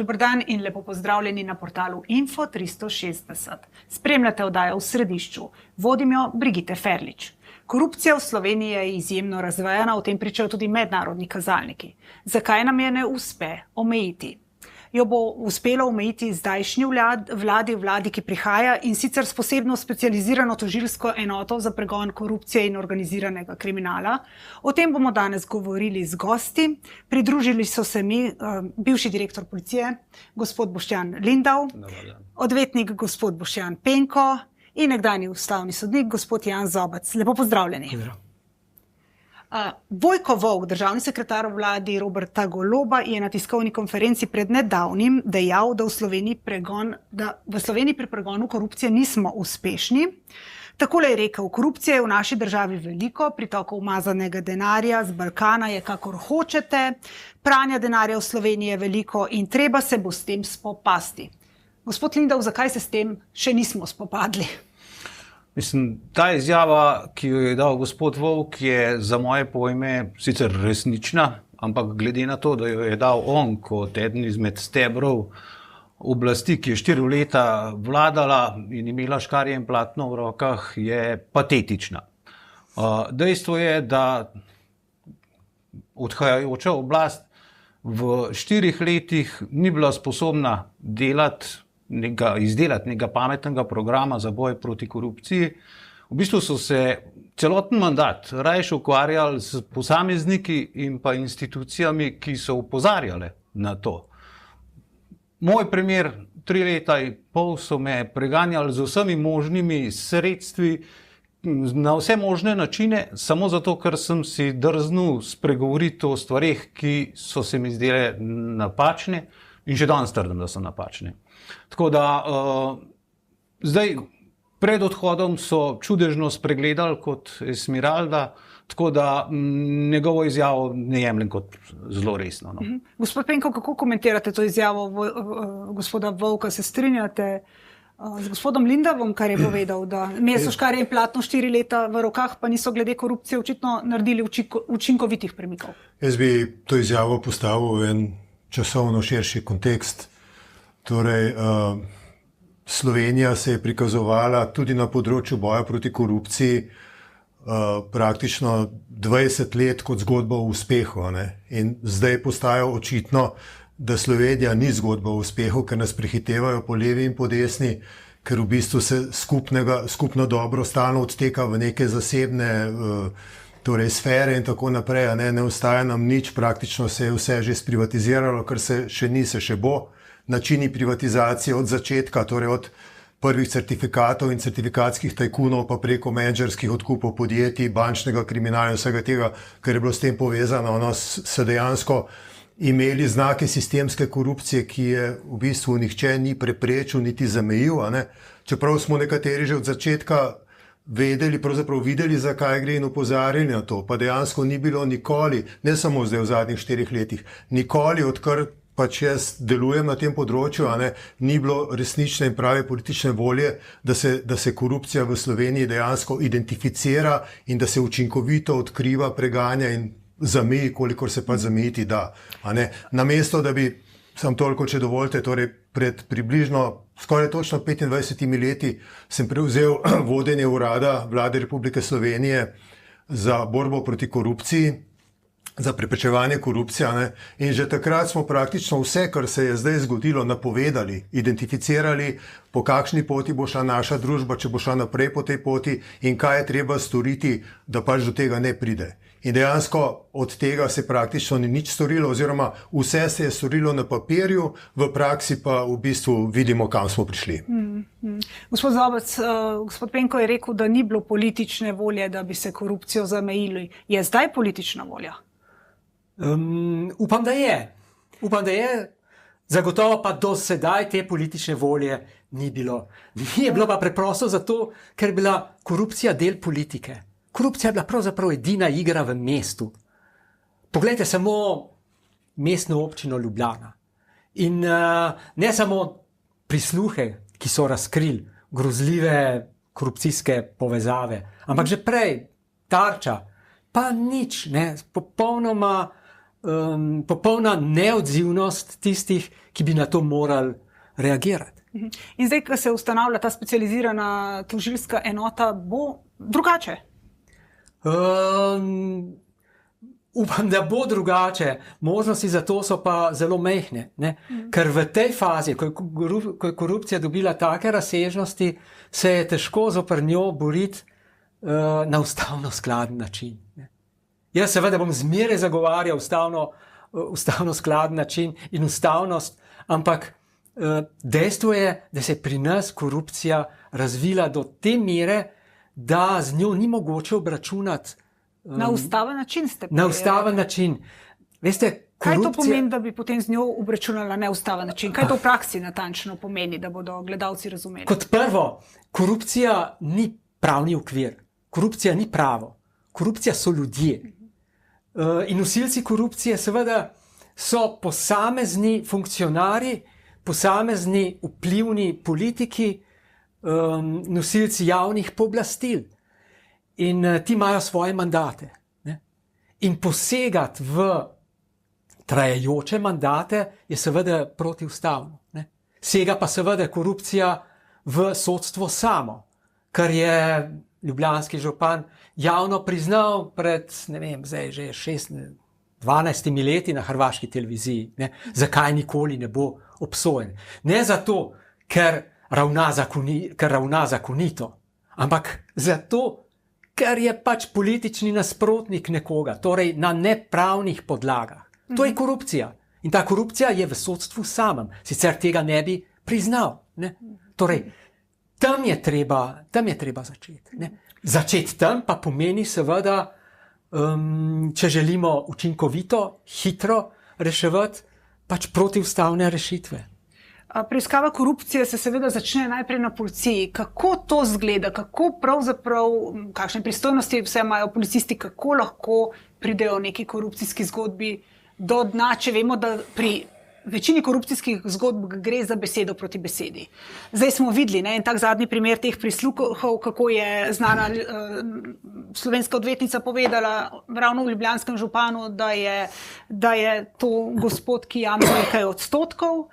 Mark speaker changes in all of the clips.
Speaker 1: Dober dan in lepo pozdravljeni na portalu Info 360. Spremljate oddajo V središču. Vodim jo Brigitte Ferlič. Korupcija v Sloveniji je izjemno razvejana, o tem pričajo tudi mednarodni kazalniki. Zakaj nam je ne uspe omejiti? Jo bo uspelo omejiti zdajšnji vladi, ki prihaja, in sicer s posebno specializirano tožilsko enoto za pregon korupcije in organiziranega kriminala. O tem bomo danes govorili z gosti. Pridružili so se mi bivši direktor policije, gospod Boštjan Lindav, odvetnik gospod Boštjan Penko in nekdanji ustavni sodnik, gospod Jan Zobec. Lepo pozdravljeni. Vojko Volk, državni sekretar v vladi Roberta Goloba, je na tiskovni konferenci pred nedavnim dejal, da v Sloveniji pri pregonu korupcije nismo uspešni. Takole je rekel: korupcije je v naši državi veliko, pritokov umazanega denarja z Balkana je kakor hočete, pranja denarja v Sloveniji je veliko in treba se bo s tem spopasti. Gospod Lindav, zakaj se s tem še nismo spopadli?
Speaker 2: Mislim, ta izjava, ki jo je dal gospod Volk, je za moje pojme sicer resnična, ampak glede na to, da jo je dal on kot eden izmed stebrov oblasti, ki je 4 leta vladala in imela škarje in platno v rokah, je patetična. Dejstvo je, da odhajajoča oblast v 4 letih ni bila sposobna izdelati nekega pametnega programa za boj proti korupciji. V bistvu so se celoten mandat raje ukvarjali s posamezniki in pa institucijami, ki so opozarjale na to. Moj primer, 3 leta in pol so me preganjali z vsemi možnimi sredstvi, na vse možne načine, samo zato, ker sem si drznil spregovoriti o stvareh, ki so se mi zdele napačne, in še danes trdim, da so napačne. Tako da zdaj pred odhodom so čudežno spregledali kot Esmeralda, tako da njegovo izjavo ne jemljem kot zelo resno. No.
Speaker 1: Gospod Penko, kako komentirate to izjavo gospoda Volka? Se strinjate z gospodom Lindavom, kar je povedal, da meso, škarje in platno 4 leta v rokah, pa niso glede korupcije očitno naredili učinkovitih premikov?
Speaker 3: Jaz bi to izjavo postavil v en časovno širši kontekst. Torej, Slovenija se je prikazovala tudi na področju boja proti korupciji praktično 20 let kot zgodba o uspehu. Ne? In zdaj postaja očitno, da Slovenija ni zgodba o uspehu, ker nas prehitevajo po levi in po desni, ker v bistvu se skupno dobro stalno odteka v neke zasebne torej sfere in tako naprej. Ne ostaja nam nič, praktično se je vse že sprivatiziralo, kar se še ni, se še bo. Načini privatizacije od začetka, torej od prvih certifikatov in certifikatskih tajkunov, pa preko menedžerskih odkupov podjetij, bančnega kriminala in vsega tega, kar je bilo s tem povezano, se dejansko imeli znake sistemske korupcije, ki je v bistvu nihče ni preprečil niti zamejil. Čeprav smo nekateri že od začetka pravzaprav videli, zakaj gre in opozarjali na to, pa dejansko ni bilo nikoli, ne samo zdaj v zadnjih 4 letih, nikoli, odkar pač jaz delujem na tem področju, ni bilo resnične in prave politične volje, da se korupcija v Sloveniji dejansko identificira in da se učinkovito odkriva, preganja in zameji, kolikor se pač zamejiti da. Namesto, da bi, samo toliko, če dovolite, torej pred približno skoraj točno 25 leti sem prevzel vodenje urada Vlade Republike Slovenije za borbo proti korupciji, za preprečevanje korupcije. In že takrat smo praktično vse, kar se je zdaj zgodilo, napovedali, identificirali, po kakšni poti bo šla naša družba, če bo šla naprej po tej poti in kaj je treba storiti, da pač do tega ne pride. In dejansko od tega se praktično ni nič storilo, oziroma vse se je storilo na papirju, v praksi pa v bistvu vidimo, kam smo prišli.
Speaker 1: Gospod Zobec, gospod Penko je rekel, da ni bilo politične volje, da bi se korupcijo zamejili. Je zdaj politična volja?
Speaker 4: Upam, da je. Zagotovo pa do sedaj te politične volje ni bilo. Ni bilo pa preprosto zato, ker je bila korupcija del politike. Korupcija je bila pravzaprav edina igra v mestu. Poglejte samo mestno občino Ljubljana. In ne samo prisluhe, ki so razkrili grozljive korupcijske povezave, ampak že prej Tarča, pa nič, popolnoma popolna neodzivnost tistih, ki bi na to morali reagirati.
Speaker 1: In zdaj, ko se ustanavlja ta specializirana tožilska enota, bo drugače?
Speaker 4: Upam, da bo drugače. Možnosti za to so pa zelo majhne. Ker v tej fazi, ko je korupcija dobila take razsežnosti, se je težko zoper njo boriti na ustavno skladen način. Jaz seveda bom zmeraj zagovarjal ustavno skladen način in ustavnost, ampak dejstvo je, da se je pri nas korupcija razvila do te mere, da z njo ni mogoče obračunati.
Speaker 1: Na ustaven način ste
Speaker 4: povedali. Na ustaven način. Veste,
Speaker 1: kaj to pomeni, da bi potem z njo obračunala na ustaven način? Kaj to v praksi natančno pomeni, da bodo gledalci razumeli?
Speaker 4: Kot prvo, korupcija ni pravni okvir. Korupcija ni pravo. Korupcija so ljudje. In nosilci korupcije seveda so posamezni funkcionarji, posamezni vplivni politiki, nosilci javnih pooblastil. In ti imajo svoje mandate. In posegati v trajajoče mandate je seveda protiustavno. Sega pa seveda korupcija v sodstvo samo, kar je ljubljanski župan javno priznal pred, ne vem, zdaj že 12 leti na hrvaški televiziji. Zakaj nikoli ne bo obsojen? Ne zato, ker ravna zakonito, ampak zato, ker je pač politični nasprotnik nekoga, torej na nepravnih podlagah. To je korupcija. In ta korupcija je v sodstvu samem, sicer tega ne bi priznal. Torej, tam je treba začeti. Začeti tam pa pomeni seveda, če želimo učinkovito, hitro reševati, pač protiustavne rešitve.
Speaker 1: Preiskava korupcije se seveda začne najprej na policiji. Kako to zgleda? Kako pravzaprav, kakšne pristojnosti vse imajo policisti, kako lahko pridejo v neki korupcijski zgodbi do dna, če vemo, da pri večini korupcijskih zgodb gre za besedo proti besedi. Zdaj smo videli, en tak zadnji primer teh prisluhov, kako je znana slovenska odvetnica povedala ravno v ljubljanskem županu, da je to gospod, ki jamra nekaj odstotkov.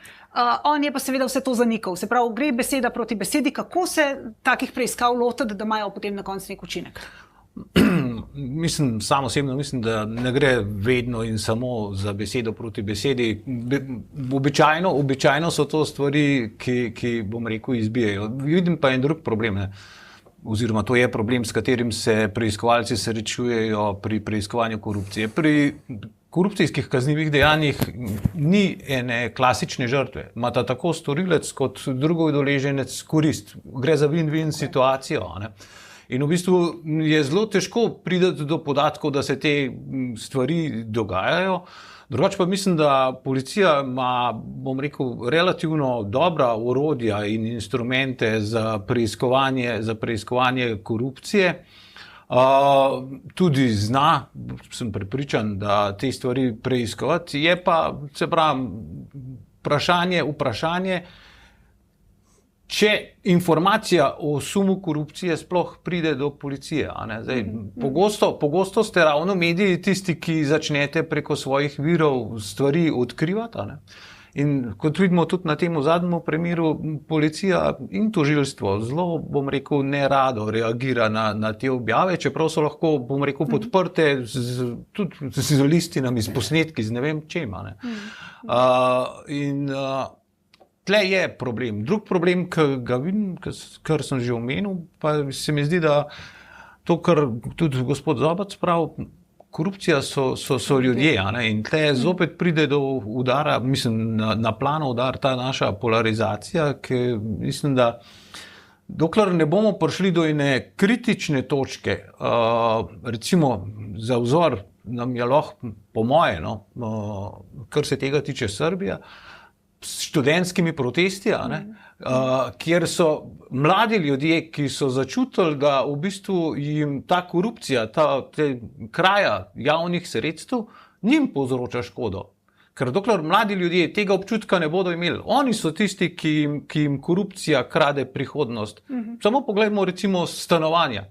Speaker 1: On je pa seveda vse to zanikal. Se pravi, gre beseda proti besedi. Kako se takih preiskav lotiti, da imajo potem na koncu nek učinek?
Speaker 2: Sam osebno mislim, da ne gre vedno in samo za besedo proti besedi. Običajno so to stvari, ki bom rekel, izbijajo. Vidim pa en drug problem, oziroma to je problem, s katerim se preiskovalci srečujejo pri preiskovanju korupcije. Pri korupcijskih kaznivih dejanjih ni ene klasične žrtve. Imata tako storilec kot drugo udeleženec korist. Gre za win-win situacijo. In v bistvu je zelo težko priti do podatkov, da se te stvari dogajajo. Drugače pa mislim, da policija ima, bom rekel, relativno dobra orodja in instrumente za preiskovanje korupcije. Tudi zna, sem prepričan, da te stvari preiskovati. Je pa, se pravi, vprašanje, če informacija o sumu korupcije sploh pride do policije. Zdaj, pogosto ste ravno mediji tisti, ki začnete preko svojih virov stvari odkrivati. In kot vidimo tudi na tem zadnjem primeru, policija in tožilstvo zelo, bom rekel, nerado reagira na te objave, čeprav so lahko, bom rekel, podprte tudi z listinami, s posnetki, z ne vem čem. Tle je problem. Drug problem, ki ga vidim, kar sem že omenil, pa se mi zdi, da to, kar tudi gospod Zobec pravi, korupcija so ljudje, in tle zopet pride do udara, mislim, na plano udar ta naša polarizacija, ki mislim, da dokler ne bomo prišli do ene kritične točke, recimo za vzor nam je lahko, po moje, kar se tega tiče Srbija, s študentskimi protesti, kjer so mladi ljudje, ki so začutili, da v bistvu jim ta korupcija, te kraja javnih sredstev, njim povzroča škodo. Ker dokler mladi ljudje tega občutka ne bodo imeli, oni so tisti, ki jim korupcija krade prihodnost. Samo pogledajmo recimo stanovanja.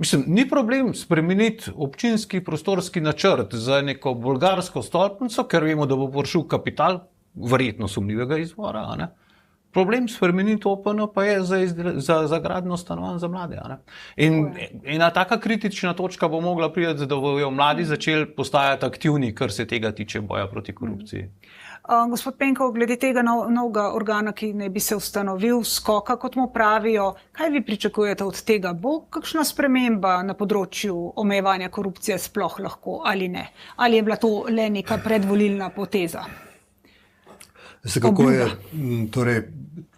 Speaker 2: Mislim, ni problem spremeniti občinski prostorski načrt za neko bolgarsko stolpnico, ker vemo, da bo prišel kapital, verjetno sumljivega izvora. A ne? Problem spremeniti OPN pa je za gradnjo stanovanj za mlade. A ne? In ena taka kritična točka bo mogla priti, da bojo mladi začeli postajati aktivni, kar se tega tiče boja proti korupciji.
Speaker 1: Gospod Penkov, glede tega novega organa, ki naj bi se ustanovil, skoka, kot mu pravijo, kaj vi pričakujete od tega? Bo kakšna sprememba na področju omejevanja korupcije sploh lahko ali ne? Ali je bila to le neka predvolilna poteza?
Speaker 3: Kako je, torej,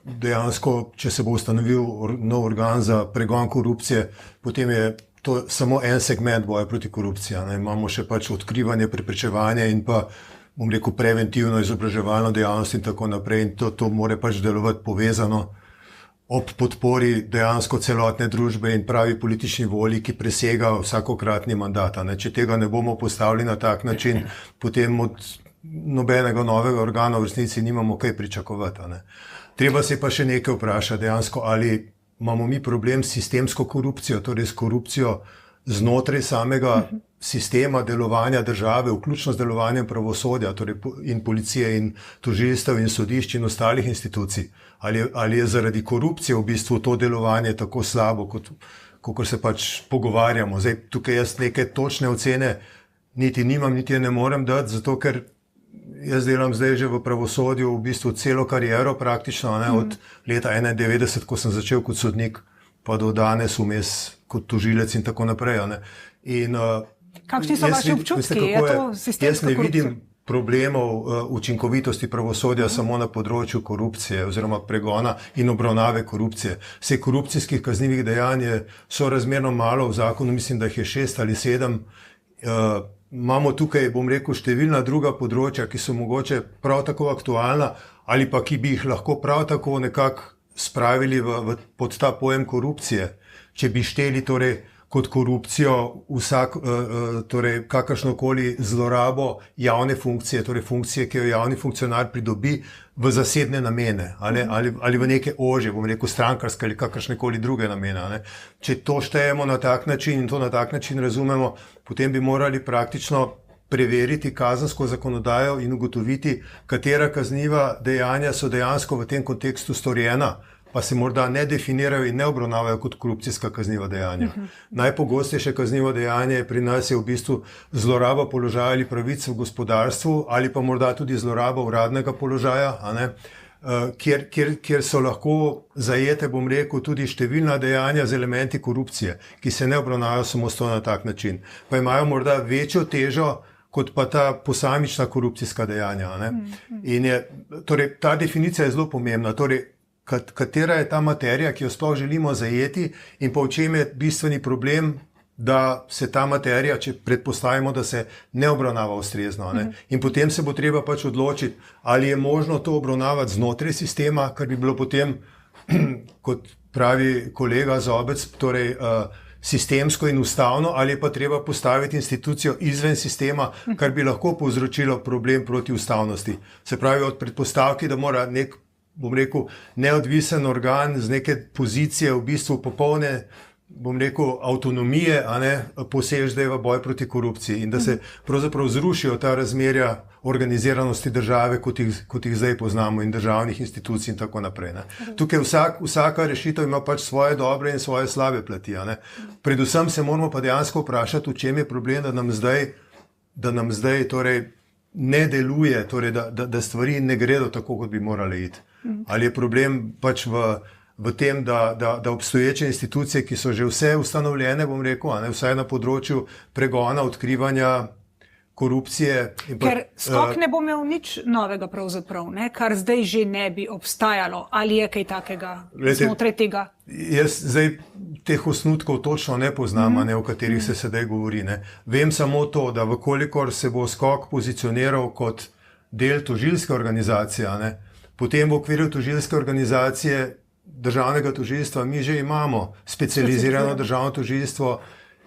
Speaker 3: dejansko, če se bo ustanovil nov organ za pregon korupcije, potem je to samo en segment boja proti korupciji. Ne? Imamo še pač odkrivanje, preprečevanje in pa, bom rekel, preventivno izobraževalno dejavnost in tako naprej. In to mora pač delovati povezano ob podpori dejansko celotne družbe in pravi politični volji, ki presega vsakokratni mandat. Ne? Če tega ne bomo postavili na tak način, potem od nobenega novega organa v resnici nimamo kaj pričakovati. Ne? Treba se pa še nekaj vprašati dejansko, ali imamo mi problem s sistemsko korupcijo, torej s korupcijo znotraj samega sistema delovanja države, vključno z delovanjem pravosodja, torej in policije in tožilstev in sodišč in ostalih institucij. Ali je zaradi korupcije v bistvu to delovanje tako slabo, kot se pač pogovarjamo. Zdaj, tukaj jaz neke točne ocene niti nimam, niti ne morem dati, zato ker jaz delam zdaj že v pravosodju v bistvu celo kariero praktično, ne, od leta 1991, ko sem začel kot sodnik, pa do danes vmes kot tožilec in tako naprej. Ne. In,
Speaker 1: kakšni so vaši občutki?
Speaker 3: Jaz ne vidim problemov učinkovitosti pravosodja samo na področju korupcije oziroma pregona in obravnave korupcije. Vse korupcijskih kaznivih dejanj je sorazmerno malo v zakonu, mislim, da jih je 6 ali 7. Imamo tukaj, bom rekel, številna druga področja, ki so mogoče prav tako aktualna ali pa ki bi jih lahko prav tako nekako spravili pod ta pojem korupcije, če bi šteli torej kot korupcijo torej kakršnokoli zlorabo javne funkcije, torej funkcije, ki jo javni funkcionar pridobi v zasebne namene ali v neke ožje, bom rekel, strankarske ali kakršnekoli druge namene. Ne. Če to štejemo na tak način in to na tak način razumemo, potem bi morali praktično preveriti kazensko zakonodajo in ugotoviti, katera kazniva dejanja so dejansko v tem kontekstu storjena, pa se morda ne definirajo in ne obravnavajo kot korupcijska kazniva dejanja. Najpogostejše kaznivo dejanje pri nas je v bistvu zloraba položaja ali pravic v gospodarstvu ali pa morda tudi zloraba uradnega položaja, a ne? Kjer so lahko zajete, bom rekel, tudi številna dejanja z elementi korupcije, ki se ne obravnavajo samostojno na tak način. Pa imajo morda večjo težo kot pa ta posamična korupcijska dejanja. Ne? In torej, ta definicija je zelo pomembna. Torej, katera je ta materija, ki jo sploh želimo zajeti in pa v čem je bistveni problem, da se ta materija, če predpostavimo, da se ne obravnava ustrezno. Ne? In potem se bo treba pač odločiti, ali je možno to obravnavati znotraj sistema, kar bi bilo potem, kot pravi kolega Zobec, torej sistemsko in ustavno, ali pa treba postaviti institucijo izven sistema, kar bi lahko povzročilo problem proti ustavnosti. Se pravi, od predpostavki, da mora nek, bom rekel, neodvisen organ z neke pozicije v bistvu popolne, bom rekel, avtonomije, a ne, posež v boj proti korupciji in da se pravzaprav zrušijo ta razmerja organiziranosti države, kot jih zdaj poznamo in državnih institucij in tako naprej. Ne. Tukaj vsaka rešitev ima pač svoje dobre in svoje slabe plati. A ne. Predvsem se moramo pa dejansko vprašati, v čem je problem, da nam zdaj torej ne deluje, torej da stvari ne gredo tako, kot bi morale iti. Ali je problem pač v tem, da obstoječe institucije, ki so že vse ustanovljene, bom rekel, a ne, vsaj na področju pregona, odkrivanja korupcije.
Speaker 1: Ker skok ne bo imel nič novega pravzaprav, ne? Kar zdaj že ne bi obstajalo. Ali je kaj takega znotraj tega?
Speaker 3: Jaz zdaj teh osnutkov točno ne poznam, o katerih se sedaj govori. Ne? Vem samo to, da vkolikor se bo skok pozicioniral kot del tožilske organizacije, ne? Potem v okviru tožilske organizacije državnega tožilstva mi že imamo specializirano državno tožilstvo,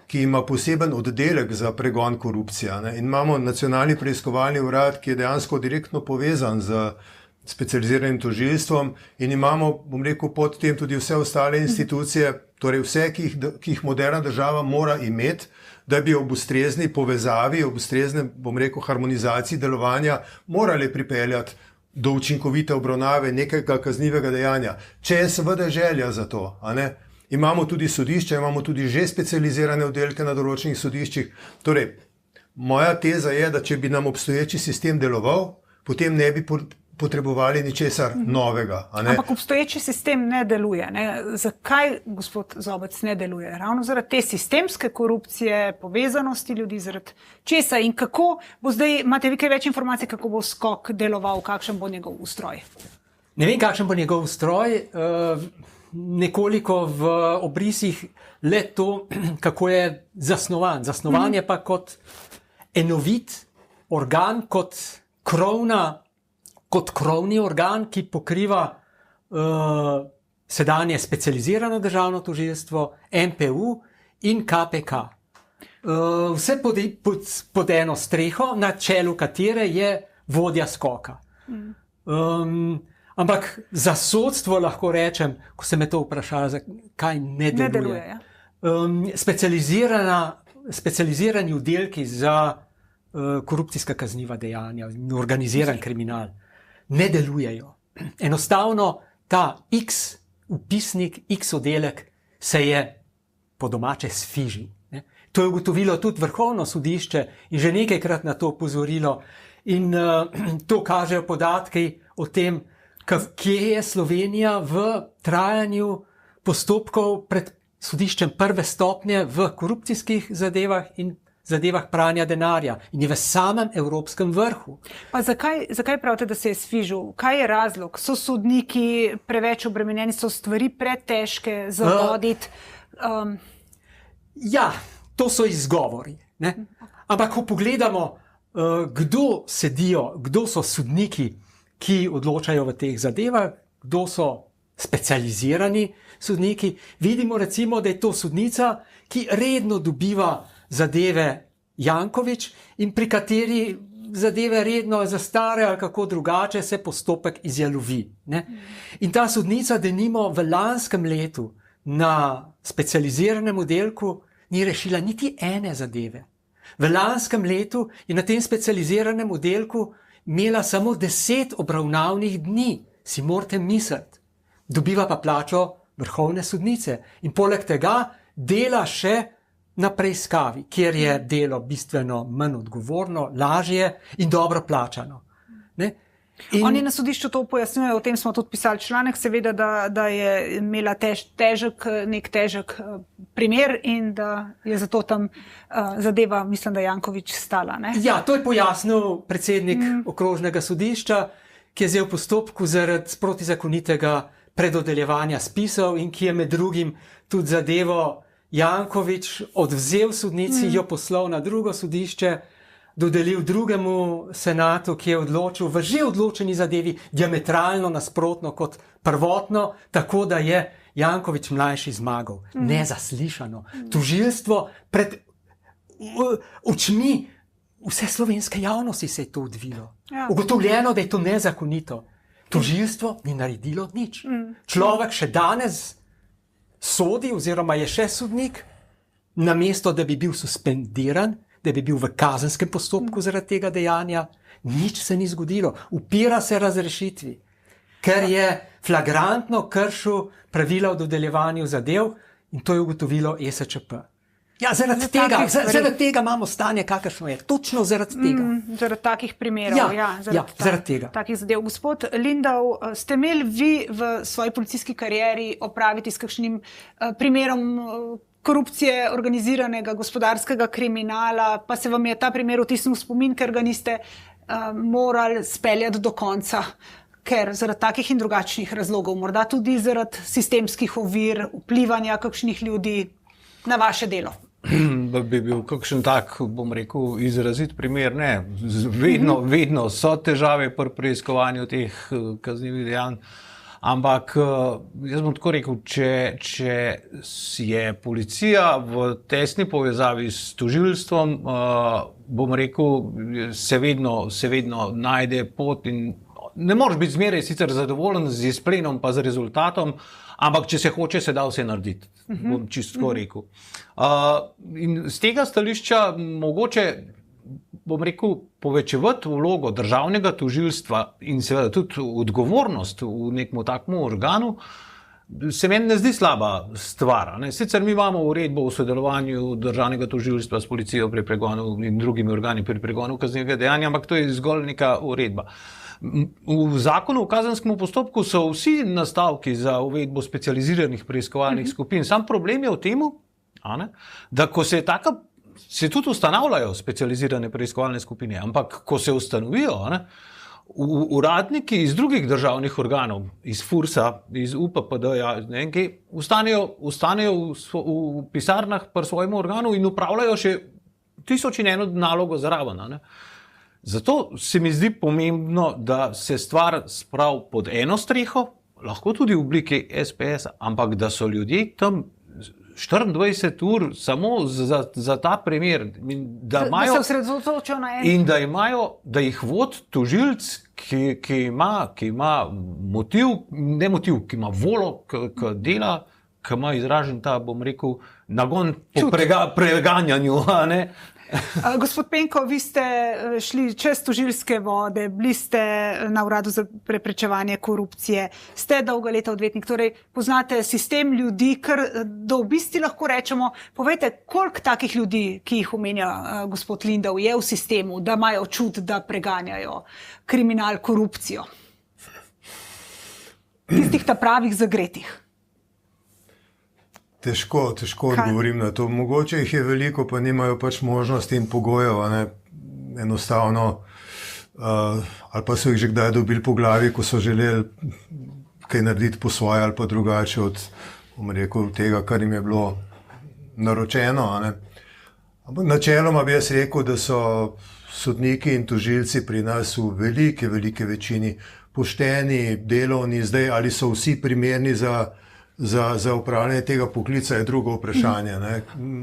Speaker 3: ki ima poseben oddelek za pregon korupcije. Ne? In imamo nacionalni preiskovalni urad, ki je dejansko direktno povezan z specializiranim tožilstvom in imamo, bom rekel, pod tem tudi vse ostale institucije, torej vse, ki jih moderna država mora imeti, da bi ob ustrezni povezavi, ob ustreznem, bom rekel, harmonizaciji delovanja morali pripeljati do učinkovite obravnave nekega kaznivega dejanja. Če je seveda želja za to, a ne? Imamo tudi sodišča, imamo tudi že specializirane oddelke na določenih sodiščih. Torej, moja teza je, da če bi nam obstoječi sistem deloval, potem ne bi potrebovali ničesar novega. A ne?
Speaker 1: Ampak obstoječi sistem ne deluje. Ne? Zakaj, gospod Zobec, ne deluje? Ravno zaradi te sistemske korupcije, povezanosti ljudi, zaradi česa in kako bo zdaj, imate vi kaj več informacij, kako bo skok deloval, kakšen bo njegov ustroj?
Speaker 4: Ne vem, kakšen bo njegov ustroj, nekoliko v obrisih le to, kako je zasnovan. Zasnovan je pa kot enovit organ, kot krovni organ, ki pokriva sedanje specializirano državno tožilstvo, NPU in KPK. Vse pod eno streho, na čelu katere je vodja skoka. Ampak za sodstvo lahko rečem, ko se me to vprašalo, zakaj ne deluje. Specializirani oddelki za korupcijska kazniva dejanja in organiziran kriminal ne delujejo. Enostavno ta X vpisnik, X oddelek se je po domače sfižil. To je ugotovilo tudi Vrhovno sodišče in že nekajkrat na to opozorilo. In to kažejo podatki o tem, kje je Slovenija v trajanju postopkov pred sodiščem prve stopnje v korupcijskih zadevah in zadevah pranja denarja in je v samem evropskem vrhu.
Speaker 1: Pa zakaj pravite, da se je sfižil? Kaj je razlog? So sodniki preveč obremenjeni, so stvari pretežke za voditi?
Speaker 4: Ja, to so izgovori. Ne? Ampak ko pogledamo, kdo so sodniki, ki odločajo v teh zadevah, kdo so specializirani sodniki, vidimo recimo, da je to sodnica, ki redno dobiva zadeve Janković in pri kateri zadeve redno zastare ali kako drugače se postopek izjalovi. Ne? In ta sodnica denimo v lanskem letu na specializiranem oddelku ni rešila niti ene zadeve. V lanskem letu je na tem specializiranem oddelku imela samo 10 obravnavnih dni, si morate misliti. Dobiva pa plačo vrhovne sodnice in poleg tega dela še na preiskavi, kjer je delo bistveno manj odgovorno, lažje in dobro plačano. Ne?
Speaker 1: Oni na sodišču to pojasnjujejo, o tem smo tudi pisali članek, seveda, da je imela nek težek primer in da je zato tam zadeva, mislim, da Janković stala. Ne?
Speaker 4: Ja, to je pojasnil predsednik okrožnega sodišča, ki je zdaj v postopku zaradi protizakonitega predodeljevanja spisov in ki je med drugim tudi zadevo Janković odvzel sodnici, jo poslal na drugo sodišče, dodelil drugemu senatu, ki je odločil v že odločeni zadevi diametralno nasprotno kot prvotno, tako da je Janković mlajši zmagal. Nezaslišano. Tožilstvo pred očmi vse slovenske javnosti se je to odvilo. Ja. Ugotovljeno, da je to nezakonito. Tožilstvo ni naredilo nič. Človek še danes sodi oziroma je še sodnik, namesto da bi bil suspendiran, da bi bil v kazenskem postopku zaradi tega dejanja, nič se ni zgodilo. Upira se razrešitvi, ker je flagrantno kršil pravila o dodeljevanju zadev in to je ugotovilo ESČP. Ja, zaradi tega imamo stanje, kakršno je. Točno zaradi tega.
Speaker 1: Zaradi takih primerov.
Speaker 4: Zaradi tega.
Speaker 1: Takih zadev. Gospod Lindav, ste imeli vi v svoji policijski karieri opraviti s kakšnim primerom korupcije, organiziranega gospodarskega kriminala, pa se vam je ta primer vtisnil v spomin, ker ga niste morali speljati do konca, ker zaradi takih in drugačnih razlogov, morda tudi zaradi sistemskih ovir, vplivanja kakšnih ljudi na vaše delo?
Speaker 2: Da bi bil kakšen tak, bom rekel, izrazit primer, ne. Vedno so težave pri preiskovanju teh kaznivih dejanj, ampak jaz bom tako rekel, če je policija v tesni povezavi s tožilstvom, bom rekel, se vedno najde pot in ne moreš biti zmeraj sicer zadovoljen z izplenom pa z rezultatom, ampak če se hoče, se da vse narediti, bom čisto rekel. In z tega stališča mogoče, bom rekel, povečevati vlogo državnega tožilstva in seveda tudi odgovornost v nekem takem organu, se meni ne zdi slaba stvar. Ne? Sicer mi imamo uredbo o sodelovanju državnega tožilstva s policijo pri pregonu in drugimi organi pri pregonu kaznivega dejanja, ampak to je zgolj neka uredba. V zakonu o kazenskem postopku so vsi nastavki za uvedbo specializiranih preiskovalnih skupin. Sam problem je v tem, da ko se tudi ustanavljajo specializirane preiskovalne skupine, ampak ko se ustanovijo, uradniki iz drugih državnih organov, iz FURS-a, iz UPPD-ja, ustanejo v pisarnah pri svojem organu in upravljajo še 1001 nalogo zraven. Zato se mi zdi pomembno, da se stvar spravi pod eno streho, lahko tudi v obliki SPS, ampak da so ljudje tam 24 ur samo za ta primer. Da
Speaker 1: se osredotočijo na eno.
Speaker 2: In da jih vodi tožilec, ki ima motiv, ne motiv, ki ima volo, ki dela, ki ima izražen ta, bom rekel, nagon po preganjanju, ne?
Speaker 1: Gospod Penko, vi ste šli čez tožilske vode, bili ste na uradu za preprečevanje korupcije, ste dolga leta odvetnik, torej poznate sistem ljudi, kar do v bistvu lahko rečemo. Povejte, koliko takih ljudi, ki jih omenja gospod Lindav, je v sistemu, da imajo čut, da preganjajo kriminal, korupcijo? Tistih ta pravih zagretih.
Speaker 3: Težko odgovorim na to. Mogoče jih je veliko, pa nimajo pač možnosti in pogojev, enostavno, ali pa so jih že kdaj dobili po glavi, ko so želeli kaj narediti po svoje ali pa drugače od, bom rekel, tega, kar jim je bilo naročeno. Ampak načeloma bi jaz rekel, da so sodniki in tožilci pri nas v velike večini pošteni, delovni, zdaj ali so vsi primerni za upravljanje tega poklica, je drugo vprašanje.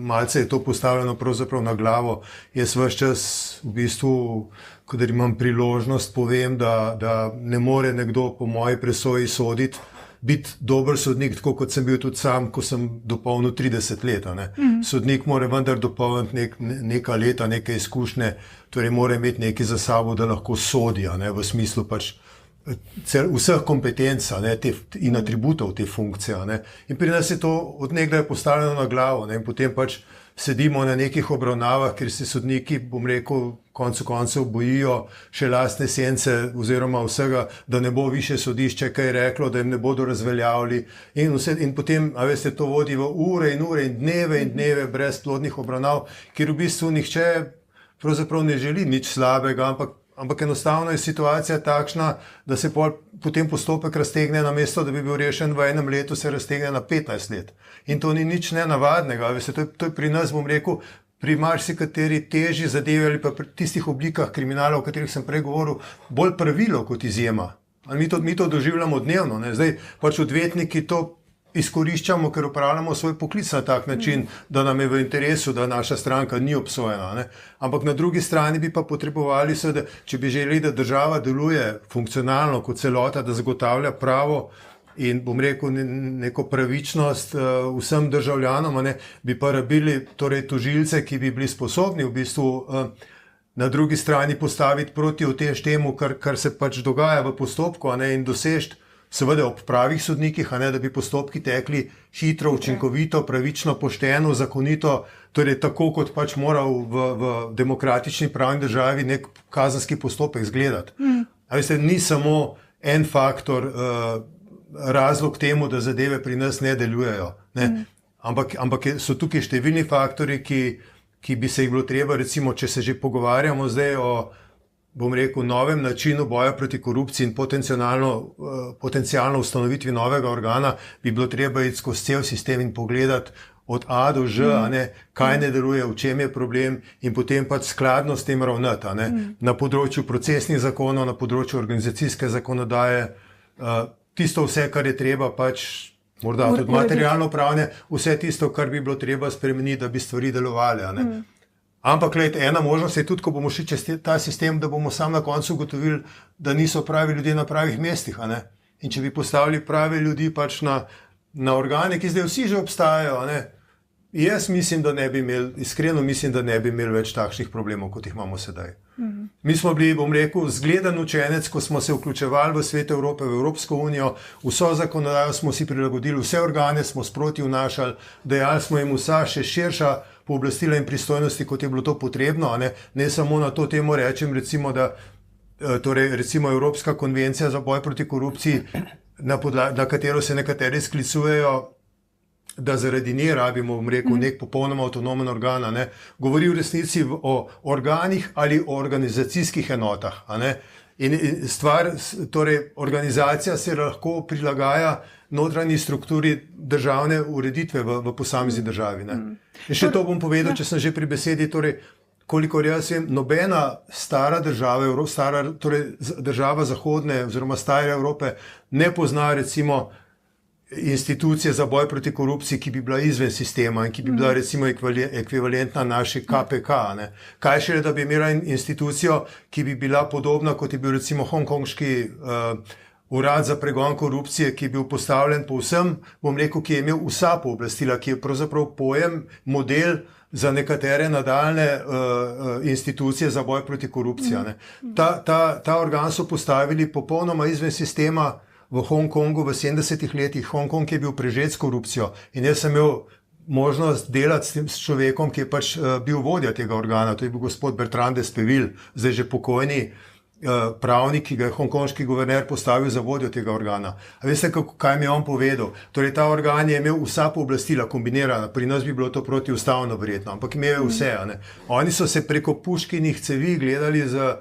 Speaker 3: Malce je to postavljeno pravzaprav na glavo. Jaz ves čas v bistvu, kadar imam priložnost, povem, da ne more nekdo po moji presoji soditi, biti dober sodnik, tako kot sem bil tudi sam, ko sem dopolnil 30 let. Sodnik mora vendar dopolniti neka leta, neke izkušnje, torej mora imeti nekaj za sabo, da lahko sodi, v smislu pač vseh kompetenc in atributov te funkcije. In pri nas je to od nekdaj postavljeno na glavo, in potem pač sedimo na nekih obravnavah, ker se sodniki, bom rekel, koncu koncev bojijo še lastne sence oziroma vsega, da ne bo više sodišče kaj reklo, da jim ne bodo razveljavili in potem, a veste, to vodi v ure in dneve brezplodnih obravnav, ker v bistvu nihče pravzaprav ne želi nič slabega, ampak enostavno je situacija takšna, da se potem postopek raztegne, namesto da bi bil rešen v enem letu, se raztegne na 15 let. In to ni nič nenavadnega. To je pri nas, bom rekel, pri marsikateri težji zadevi ali pa pri tistih oblikah kriminala, o katerih sem prej govoril, bolj pravilo kot izjema. Mi to doživljamo dnevno. Zdaj pač odvetniki to izkoriščamo, ker upravljamo svoj poklic na tak način, da nam je v interesu, da naša stranka ni obsojena. Ampak na drugi strani bi pa potrebovali, če bi želeli, da država deluje funkcionalno kot celota, da zagotavlja pravo in, bom rekel, neko pravičnost vsem državljanom, bi pa rabili torej tožilce, ki bi bili sposobni v bistvu na drugi strani postaviti proti utež temu, kar se pač dogaja v postopku, in dosežiti seveda ob pravih sodnikih, da bi postopki tekli hitro, učinkovito, pravično, pošteno, zakonito, torej tako, kot pač mora v demokratični pravni državi nek kazenski postopek izgledati. Veste, ni samo en faktor razlog temu, da zadeve pri nas ne delujejo. Ampak so tukaj številni faktori, ki bi se jih bilo treba, recimo, če se že pogovarjamo zdaj o, bom rekel, novem načinu boja proti korupciji in potencialno ustanovitvi novega organa, bi bilo treba iti skozi cel sistem in pogledati od A do Ž, kaj ne deluje, v čem je problem in potem pač skladno s tem ravnati. Na področju procesnih zakonov, na področju organizacijske zakonodaje, tisto vse, kar je treba pač, morda tudi materialno pravne, vse tisto, kar bi bilo treba spremeniti, da bi stvari delovali. Ampak, glejte, ena možnost je tudi, ko bomo šli čez ta sistem, da bomo sam na koncu ugotovili, da niso pravi ljudje na pravih mestih. A ne? In če bi postavili prave ljudi pač na organe, ki zdaj vsi že obstajajo, a ne? Jaz mislim, da ne bi imeli, iskreno mislim, da ne bi imeli več takšnih problemov, kot jih imamo sedaj. Mi smo bili, bom rekel, zgleden učenec, ko smo se vključevali v svet Evrope, v Evropsko unijo, vso zakonodajo smo si prilagodili, vse organe smo sproti vnašali, dajali smo jim vsa še širša pooblastila in pristojnosti, kot je bilo to potrebno, a ne samo na to temo rečem, recimo, da torej, recimo Evropska konvencija za boj proti korupciji, na katero se nekateri sklicujejo, da zaradi nje rabimo, bom rekel, nek popolnoma avtonomen organ, a ne, govori v resnici o organih ali o organizacijskih enotah, a ne. In stvar, torej organizacija se lahko prilagaja notranji strukturi državne ureditve v posamezni državi, ne. In še to bom povedal, če sem že pri besedi, torej, kolikor jaz vem, nobena stara država, torej država zahodne oziroma stare Evrope ne pozna recimo institucije za boj proti korupciji, ki bi bila izven sistema in ki bi bila recimo ekvivalentna naši KPK. Ne? Kaj šele, da bi imela institucijo, ki bi bila podobna, kot je bil recimo hongkonški urad za pregon korupcije, ki je bil postavljen povsem, bom rekel, ki je imel vsa pooblastila, ki je pravzaprav pojem, model za nekatere nadaljne institucije za boj proti korupciji. Ne? Ta organ so postavili popolnoma izven sistema v Hongkongu v 70-ih letih. Hongkong je bil prežet s korupcijo in jaz sem imel možnost delati s človekom, ki je pač bil vodja tega organa, to je bil gospod Bertrand Despeville, zdaj že pokojni pravnik, ki ga je hongkonški guverner postavil za vodjo tega organa. A veste, kaj mi je on povedal? Torej, ta organ je imel vsa pooblastila kombinirana, pri nas bi bilo to protiustavno verjetno, ampak imel je vse. Ne? Oni so se preko puškinih cevi gledali z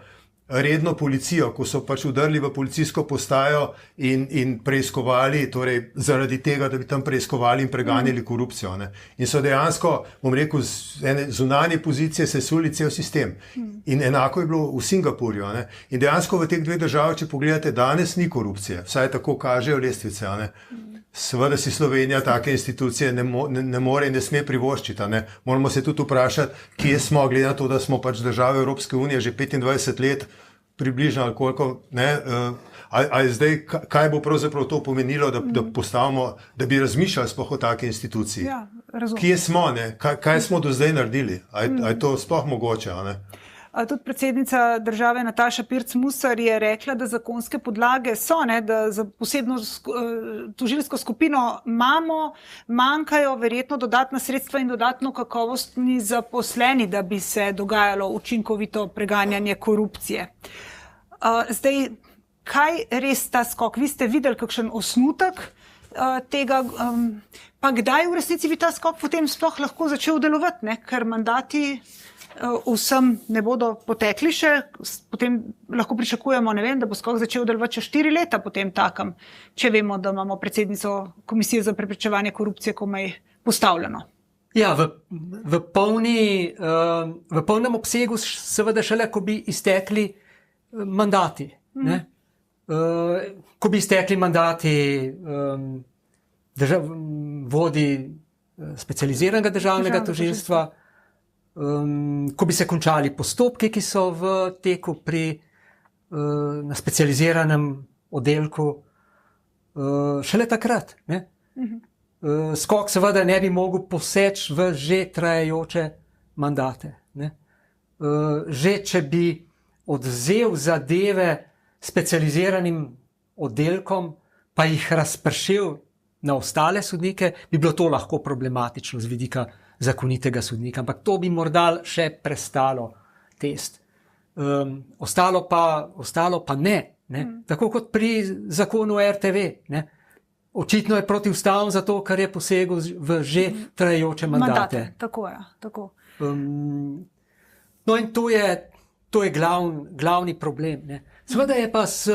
Speaker 3: redno policijo, ko so pač udrli v policijsko postajo in preiskovali, torej zaradi tega, da bi tam preiskovali in preganjali korupcijo. Ne? In so dejansko, bom rekel, z ene zunanje pozicije sesuli cel sistem. In enako je bilo v Singapurju. Ne? In dejansko v teh dveh državah, če pogledate, danes ni korupcije, vsaj tako kažejo lestvice. Ne? Seveda si Slovenija take institucije ne more in ne sme privoščiti. Ne? Moramo se tudi vprašati, kje smo, glede na to, da smo pač države Evropske unije že 25 let približno ali koliko, ne, ali zdaj, kaj bo pravzaprav to pomenilo, da postavimo, da bi razmišljali sploh o taki instituciji.
Speaker 1: Ja, razumem.
Speaker 3: Kje smo, ne? Kaj smo do zdaj naredili? A je to sploh mogoče, a ne?
Speaker 1: Tudi predsednica države Nataša Pirc Musar je rekla, da zakonske podlage so, ne, da za posebno tožilsko skupino manjkajo verjetno dodatna sredstva in dodatno kakovostni zaposleni, da bi se dogajalo učinkovito preganjanje korupcije. Zdaj, kaj res ta skok? Vi ste videli kakšen osnutek tega, pa kdaj v resnici bi ta skok potem sploh lahko začel delovati, ne? Ker mandati vsem ne bodo potekli še, potem lahko pričakujemo, ne vem, da bo skok začel delovati čez 4 leta potem takem, če vemo, da imamo predsednico Komisije za preprečevanje korupcije komaj postavljeno.
Speaker 4: Ja, v polnem obsegu seveda šele, ko bi iztekli mandati. Ne? Ko bi iztekli mandati vodi specializiranega državnega tožilstva, ko bi se končali postopki, ki so v teku na specializiranem oddelku, šele takrat. Ne? Skok seveda ne bi mogel poseči v že trajajoče mandate. Ne? Že če bi odvzel zadeve specializiranim oddelkom, pa jih razpršil na ostale sodnike, bi bilo to lahko problematično z vidika zakonitega sodnika, ampak to bi morda še prestalo test. Ostalo pa ne. Tako kot pri zakonu RTV. Ne? Očitno je protiustaven zato, ker je posegel v že trajajoče mandate.
Speaker 1: Tako je. Tako.
Speaker 4: No in to je glavni problem. Ne? Seveda je pa s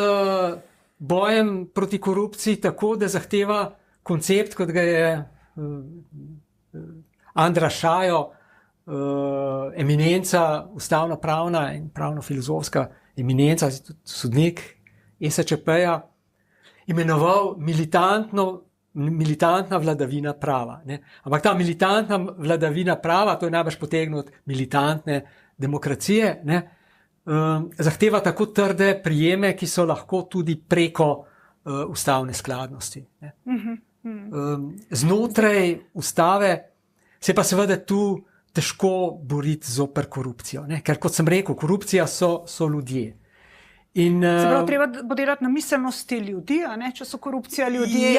Speaker 4: bojem proti korupciji tako, da zahteva koncept, kot ga je Andra Šajo, eminenca, ustavno-pravna in pravno-filozofska eminenca, sodnik ESČP-ja, imenoval militantno militantna vladavina prava. Ne? Ampak ta militantna vladavina prava, to je najbrž potegnilo od militantne demokracije, ne? Zahteva tako trde prijeme, ki so lahko tudi preko ustavne skladnosti. Ne? Znotraj ustave se pa seveda tu težko boriti zoper korupcijo, ne? Ker kot sem rekel, korupcija so ljudje. In,
Speaker 1: Se pravi, treba bo delati na miselnosti ljudi, a ne, če so korupcija ljudje.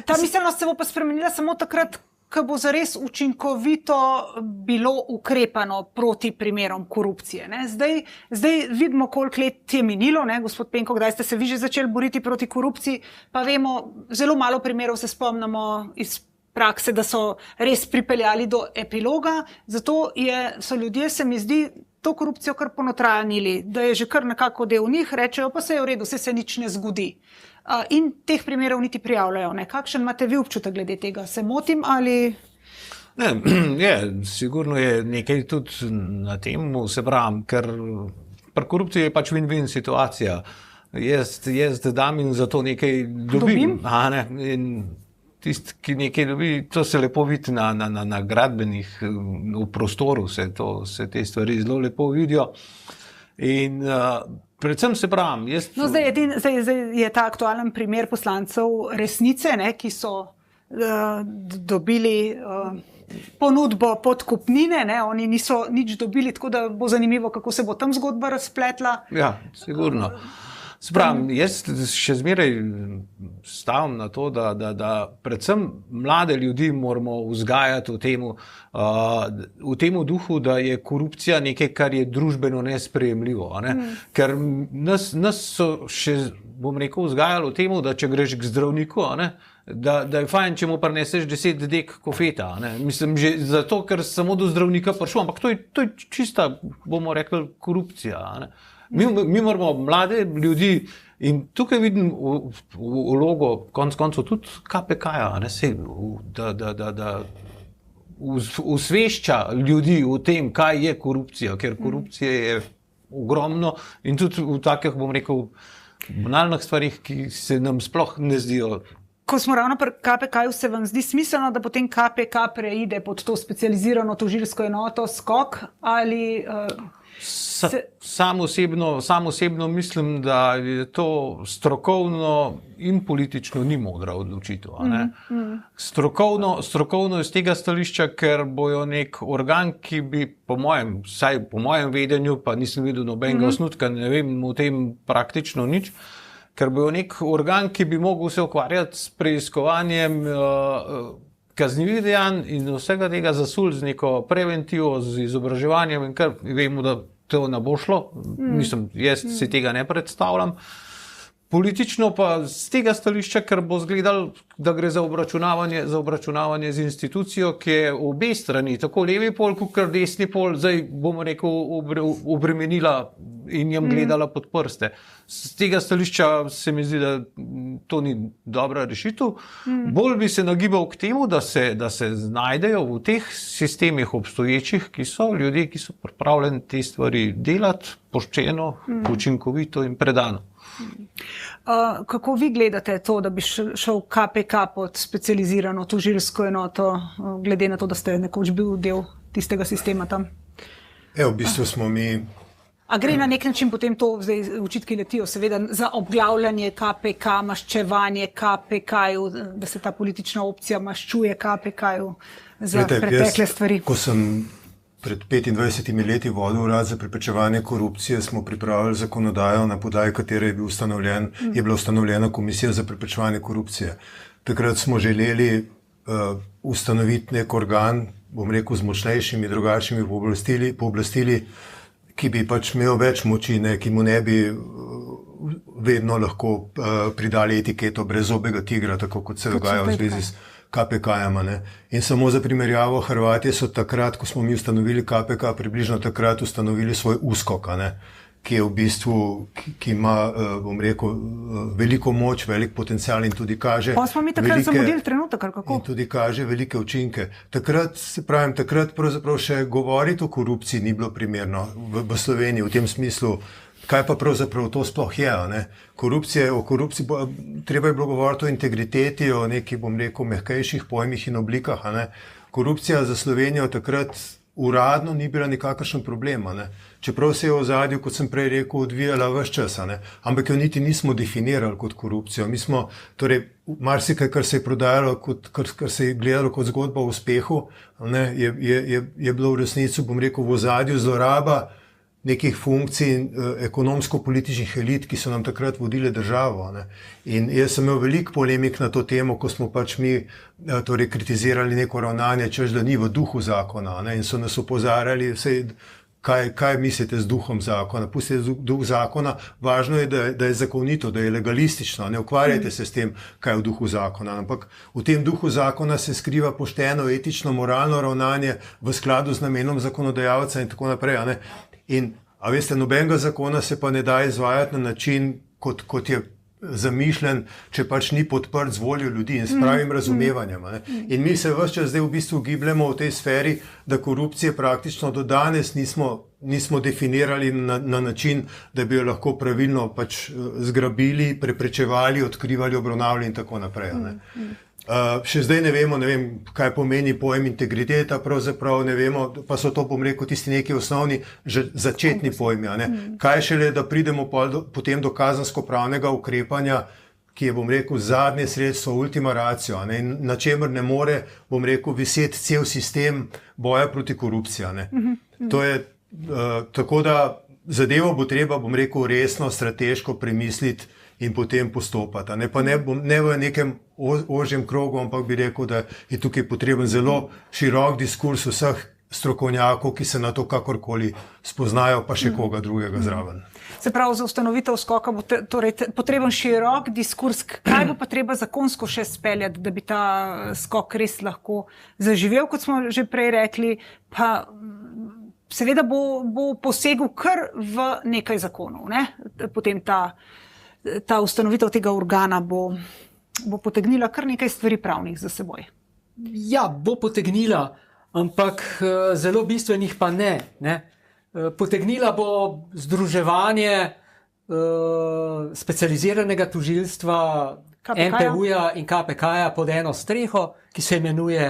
Speaker 1: Ta miselnost se bo pa spremenila samo takrat, ko bo zares učinkovito bilo ukrepano proti primerom korupcije. Ne. Zdaj vidimo, koliko let je minilo, ne, gospod Penko, kdaj ste se vi že začeli boriti proti korupciji, pa vemo, zelo malo primerov se spomnimo iz prakse, da so res pripeljali do epiloga, zato so ljudje, se mi zdi, to korupcijo kar ponotranjili, da je že kar nekako del njih, rečejo, pa se je v redu, se nič ne zgodi. In teh primerov niti prijavljajo. Ne? Kakšen imate vi občutek glede tega? Se motim ali...
Speaker 2: Ne, sigurno je nekaj tudi na tem, se pravim, ker pri korupciji je pač win-win situacija. Jaz dam in za to nekaj dobim. Ne? In tisti, ki nekaj dobi, to se lepo vidi na gradbenih, v prostoru se te stvari zelo lepo vidijo. In predvsem se pravim,
Speaker 1: zdaj je ta aktualen primer poslancev Resnice, ne, ki so dobili ponudbo podkupnine, ne, oni niso nič dobili, tako da bo zanimivo, kako se bo tam zgodba razpletla.
Speaker 2: Ja, sigurno. Spravim, jaz še zmeraj stavim na to, da predvsem mlade ljudi moramo vzgajati v temu duhu, da je korupcija nekaj, kar je družbeno nesprejemljivo. Ne? Ker nas so še, bom rekel, vzgajali v temu, da če greš k zdravniku, da je fajn, če mu prineseš 10 dek kofeta. Ne? Mislim, že zato, ker samo do zdravnika prišel, ampak to je čista, bomo rekli, korupcija. Ne? Mi moramo mlade ljudi in tukaj vidim vlogo konec koncev tudi KPK-ja, da usvešča ljudi v tem, kaj je korupcija, ker korupcija je ogromno in tudi v takih, bom rekel, banalnih stvarih, ki se nam sploh ne zdijo.
Speaker 1: Ko smo ravno pri KPK-ju, se vam zdi smiselno, da potem KPK preide pod to specializirano tožilsko enoto SKOK ali...
Speaker 2: Sam osebno mislim, da je to strokovno in politično ni modra odločitev. Strokovno iz tega stališča, ker bojo nek organ, ki bi po mojem vedenju, pa nisem videl nobenega osnutka, ne vem o tem praktično nič, ker bojo nek organ, ki bi mogel se ukvarjati s preiskovanjem kaznivih dejanj in vsega tega zasul z neko preventivo, z izobraževanjem in kar vemo, da to ne bo šlo. Mislim, jaz si tega ne predstavljam. Politično pa z tega stališča, ker bo zgledal, da gre za obračunavanje z institucijo, ki je obe strani, tako levi pol, kot desni pol, zdaj bomo rekel, obremenila in jim gledala pod prste. Z tega stališča se mi zdi, da to ni dobra rešitev. Bolj bi se nagibal k temu, da se znajdejo v teh sistemih obstoječih, ki so ljudje, ki so pripravljeni te stvari delati pošteno, učinkovito in predano.
Speaker 1: Kako vi gledate to, da bi šel KPK pod specializirano tožilsko enoto, glede na to, da ste nekoč bil del tistega sistema tam?
Speaker 3: V bistvu smo mi...
Speaker 1: A gre na nek način potem to, zdaj očitki letijo, seveda, za obglavljanje KPK, maščevanje KPK-ju, da se ta politična opcija maščuje KPK-ju za pretekle stvari?
Speaker 3: Ko sem pred 25 leti vodil urad za preprečevanje korupcije, smo pripravili zakonodajo, na podlagi katere je bila ustanovljena komisija za preprečevanje korupcije. Takrat smo želeli ustanoviti nek organ, bom rekel, z močnejšimi, drugačnimi pooblastili, ki bi pač imel več moči, ki mu ne bi vedno lahko pridali etiketo brezobega tigra, tako kot se dogaja v zvezi s KPK-jama. In samo za primerjavo, Hrvatje so takrat, ko smo mi ustanovili KPK, približno takrat ustanovili svoj USKOK, ki je v bistvu, ki ima, bom rekel, veliko moč, velik potencial in tudi kaže...
Speaker 1: Pa smo mi takrat zamudili trenutek, ali kako?
Speaker 3: In tudi kaže velike učinke. Takrat pravzaprav še govoriti o korupciji ni bilo primerno v Sloveniji, v tem smislu, kaj pa pravzaprav to sploh je. Ne? O korupciji, treba je bilo govoriti o integriteti, o nekih, bom rekel, mehkejših pojmih in oblikah. Ne? Korupcija za Slovenijo takrat uradno ni bila nikakršen problem. Ne? Čeprav se je v ozadju, kot sem prej rekel, odvijala ves čas. Ne? Ampak jo niti nismo definirali kot korupcijo. Mi smo, torej, marsikaj, kar se je prodajalo, kar se je gledalo kot zgodba o uspehu, ne? Je bilo v resnici, bom rekel, v ozadju zloraba nekih funkcij ekonomsko-političnih elit, ki so nam takrat vodile državo. Ne? In jaz sem imel veliko polemik na to temo, ko smo pač mi torej, kritizirali neko ravnanje, češ da ni v duhu zakona, ne? In so nas opozarjali, kaj mislite z duhom zakona. Pustite duh zakona, važno je, da je zakonito, da je legalistično, ne ukvarjajte se s tem, kaj je v duhu zakona. Ampak v tem duhu zakona se skriva pošteno, etično, moralno ravnanje v skladu z namenom zakonodajalca in tako naprej. Ne? In, a veste, nobenega zakona se pa ne da izvajati na način, kot je zamišljen, če pač ni podprt z voljo ljudi in s pravim razumevanjem. Ne? In mi se ves čas zdaj v bistvu gibljamo v tej sferi, da korupcije praktično do danes nismo definirali na način, da bi jo lahko pravilno pač zgrabili, preprečevali, odkrivali, obravnavali in tako naprej. Ne? Še zdaj ne vem, kaj pomeni pojem integriteta, pravzaprav ne vemo, pa so to, bom rekel, tisti neki osnovni začetni pojmi. Ne? Kaj šele, da pridemo potem do kazensko-pravnega ukrepanja, ki je, bom rekel, zadnje sredstvo, ultima ratio, ne? In na čemer ne more, bom rekel, viseti cel sistem boja proti korupciji. Ne? To je tako, da zadevo bo treba, bom rekel, resno, strateško premisliti in potem postopati. Ne v nekem ožjem krogu, ampak bi rekel, da je tukaj potreben zelo širok diskurs vseh strokovnjakov, ki se na to kakorkoli spoznajo, pa še koga drugega zraven.
Speaker 1: Se pravi, za ustanovitev skoka bo potreben širok diskurs. Kaj bo pa treba zakonsko še speljati, da bi ta skok res lahko zaživel, kot smo že prej rekli, pa seveda bo posegel kar v nekaj zakonov. Ne? Potem ta ustanovitev tega organa bo potegnila kar nekaj stvari pravnih za seboj.
Speaker 4: Ja, bo potegnila, ampak zelo bistvenih pa ne. Potegnila bo združevanje specializiranega tožilstva NPU-ja in KPK-ja pod eno streho, ki se imenuje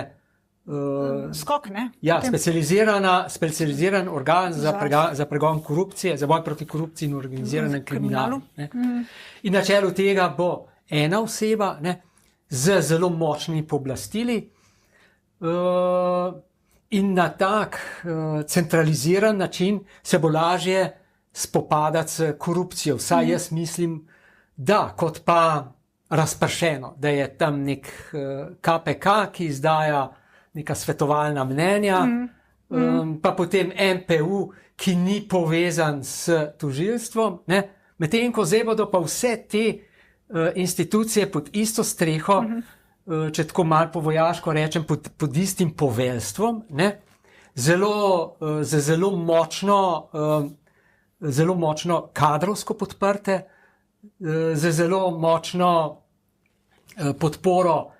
Speaker 1: skok, ne?
Speaker 4: Ja, specializiran organ za pregon korupcije, za boj proti korupciji in organiziranem kriminalu. In na čelu tega bo ena oseba, ne, z zelo močnimi pooblastili in na tak centraliziran način se bo lažje spopadati s korupcijo. Vsaj jaz mislim, da kot pa razpršeno, da je tam nek KPK, ki izdaja neka svetovalna mnenja, pa potem NPU, ki ni povezan s tožilstvom. Medtem ko zdaj bodo pa vse te institucije pod isto streho, če tako malo po vojaško rečem, pod istim poveljstvom, zelo močno kadrovsko podprte, zelo močno podporo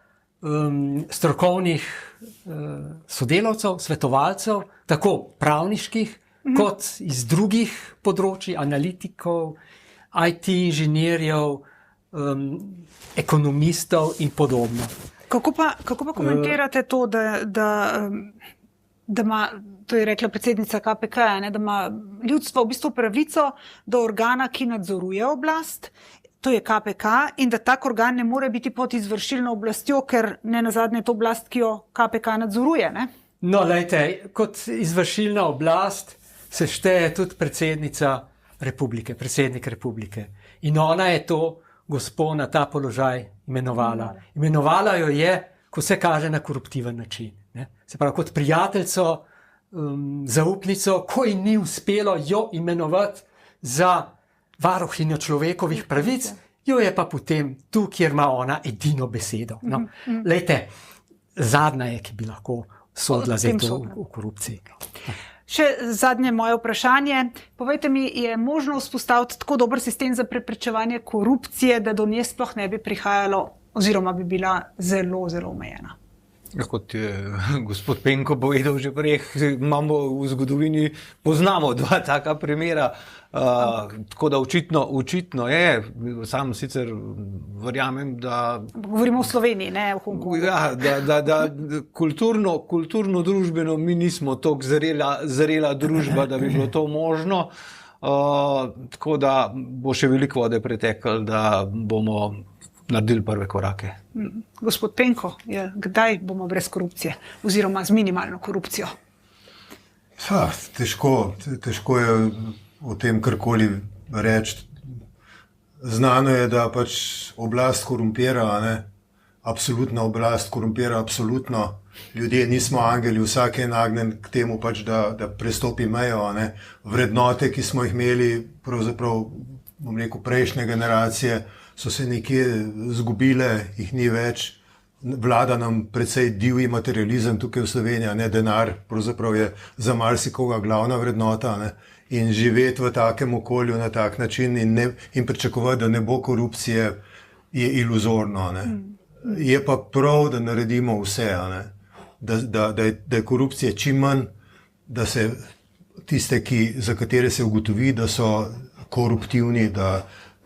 Speaker 4: strokovnih sodelavcev, svetovalcev, tako pravniških, kot iz drugih področij, analitikov, IT inženirjev, ekonomistov in podobno.
Speaker 1: Kako pa komentirate to, da ima, to je rekla predsednica KPK, da ima ljudstvo v bistvu pravico do organa, ki nadzoruje oblast, to je KPK, in da tak organ ne more biti pod izvršilno oblastjo, ker ne nazadnje je to oblast, ki jo KPK nadzoruje, ne?
Speaker 4: No, lejte, kot izvršilna oblast se šteje tudi predsednik republike. In ona je to gospo na ta položaj imenovala. Imenovala jo je, ko se kaže, na koruptiven način. Ne? Se pravi, kot prijateljico, zaupnico, ko ji ni uspelo jo imenovati za varuhinjo človekovih pravic, jo je pa potem tu, kjer ima ona edino besedo. No? Lejte, zadnja je, ki bi lahko sodila za to v korupciji.
Speaker 1: Še zadnje moje vprašanje. Povejte mi, je možno vzpostaviti tako dober sistem za preprečevanje korupcije, da do nje sploh ne bi prihajalo oziroma bi bila zelo, zelo omejena?
Speaker 2: Kot je gospod Penko povedal že prej, imamo v zgodovini, poznamo dva taka primera, tako da očitno je, sam sicer verjamem, da...
Speaker 1: Govorimo o Sloveniji, ne o Hongkongu.
Speaker 2: Ja, da kulturno družbeno mi nismo toliko zrela družba, da bi bilo to možno, tako da bo še veliko vode preteklo, da bomo naredili prve korake.
Speaker 1: Gospod Penko, kdaj bomo brez korupcije oziroma z minimalno korupcijo?
Speaker 3: Težko je o tem karkoli reči. Znano je, da pač oblast korumpira, ne? Absolutna oblast korumpira, absolutno. Ljudje nismo angeli, vsak je nagnjen k temu pač, da prestopi mejo, ne? Vrednote, ki smo jih imeli, pravzaprav, bom rekel, prejšnje generacije, so se nekje zgubile, jih ni več. Vlada nam precej divji materializem tukaj v Sloveniji, ne, denar pravzaprav je za marsikoga glavna vrednota, ne. In živeti v takem okolju na tak način in pričakovati, da ne bo korupcije, je iluzorno, ne. Je pa prav, da naredimo vse, ne. Da je korupcije čim manj, da se tiste, za katere se ugotovi, da so koruptivni,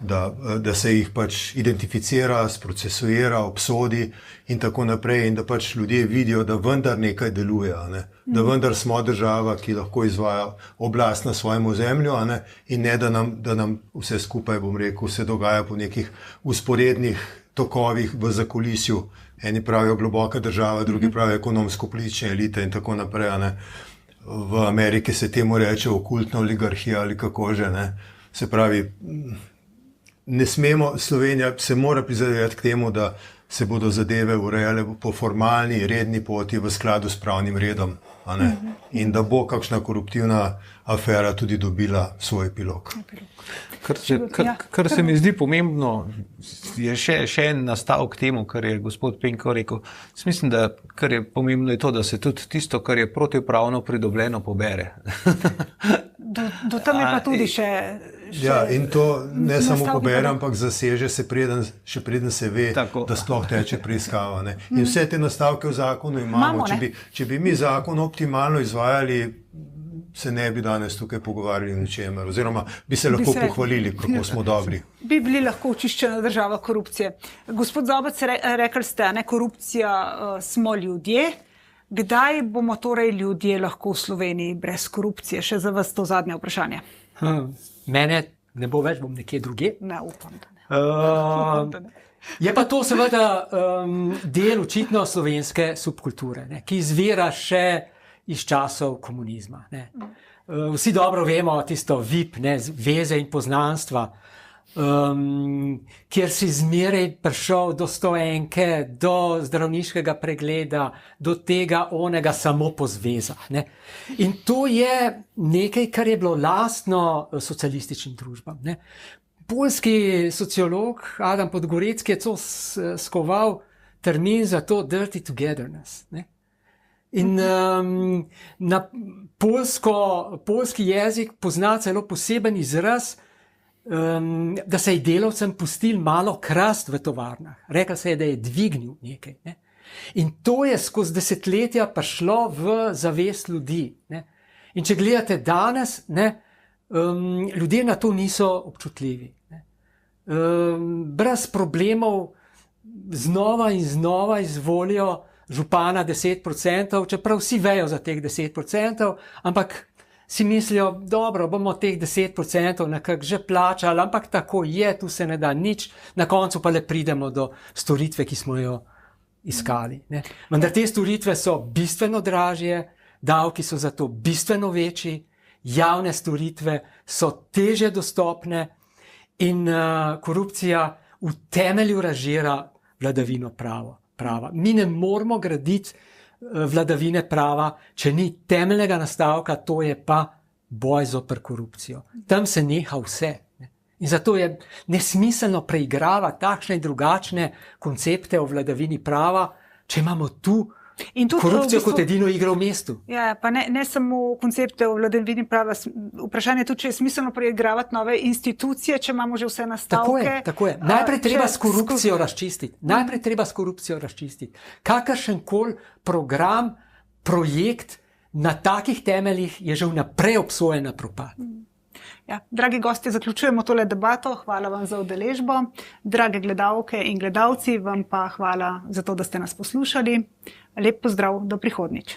Speaker 3: da se jih pač identificira, sprocesuira, obsodi in tako naprej, in da pač ljudje vidijo, da vendar nekaj deluje, ne? Da vendar smo država, ki lahko izvaja oblast na svojem ozemlju, ne? In ne, da nam vse skupaj, bom rekel, se dogaja po nekih usporednih tokovih v zakulisju. Eni pravijo globoka država, drugi pravijo ekonomsko-politične elite in tako naprej, ne? V Ameriki se temu reče okultna oligarhija ali kako že, ne? Se pravi, ne smemo, Slovenija se mora prizadevati k temu, da se bodo zadeve urejale po formalni, redni poti v skladu s pravnim redom, a ne? In da bo kakšna koruptivna afera tudi dobila svoj epilog.
Speaker 2: Kar se mi zdi pomembno, je še en nastavek temu, kar je gospod Penko rekel. Mislim, da kar je pomembno je to, da se tudi tisto, kar je protipravno pridobljeno, pobere.
Speaker 1: Do tam je pa tudi še...
Speaker 3: Ja, in to ne samo pobere, ampak zaseže se še preden se ve, tako, da sploh teče preiskava, ne. In vse te nastavke v zakonu imamo. Če bi mi zakon optimalno izvajali, se ne bi danes tukaj pogovarjali o ničemer, oziroma bi se lahko pohvalili, kako smo dobri.
Speaker 1: Bi bili lahko očiščena država korupcije. Gospod Zobec, rekli ste, ne, korupcija smo ljudje. Kdaj bomo torej ljudje lahko v Sloveniji brez korupcije? Še za vas to zadnje vprašanje.
Speaker 4: Mene ne bo več, bom nekje druge.
Speaker 1: Ne, upam, da ne.
Speaker 4: Je pa to seveda del očitno slovenske subkulture, ne, ki izvira še iz časov komunizma. Ne. Vsi dobro vemo tisto VIP, ne, veze in poznanstva, kjer si zmeraj prišel do stoenke, do zdravniškega pregleda, do tega onega samo po zvezah. Ne. In to je nekaj, kar je bilo lastno socialističnim družbam. Ne. Poljski sociolog Adam Podgorecki je skoval termin za to dirty togetherness. Ne. In na poljski jezik pozna celo poseben izraz, da se je delavcem pustil malo krast v tovarnah. Rekel se je, da je dvignil nekaj. Ne? In to je skozi desetletja prišlo v zavest ljudi. Ne? In če gledate danes, ne, ljudje na to niso občutljivi. Ne? Brez problemov znova in znova izvolijo župana 10%, čeprav vsi vejo za teh 10%, ampak si mislijo, dobro, bomo teh 10% nekako že plačali, ampak tako je, tu se ne da nič, na koncu pa le pridemo do storitve, ki smo jo iskali. Ne. Vendar te storitve so bistveno dražje, davki so zato bistveno večji, javne storitve so težje dostopne in korupcija v temelju razžira vladavino prava. Mi ne moramo graditi vladavine prava, če ni temeljnega nastavka, to je pa boj zoper korupcijo. Tam se neha vse. Ne? In zato je nesmiselno preigravati takšne in drugačne koncepte o vladavini prava, če imamo tu
Speaker 1: In tudi,
Speaker 4: korupcijo kot edino igro v mestu.
Speaker 1: Ja, pa ne samo koncepte o vladavini prava. Vprašanje je tudi, če je smiselno preigravati nove institucije, če imamo že vse nastavke.
Speaker 4: Tako je. Najprej treba s korupcijo razčistiti. Kakršenkoli program, projekt na takih temeljih je že vnaprej obsojen na propad.
Speaker 1: Ja, dragi gostje, zaključujemo tole debato. Hvala vam za udeležbo. Drage gledalke in gledalci, vam pa hvala za to, da ste nas poslušali. Lep pozdrav, do prihodnjič.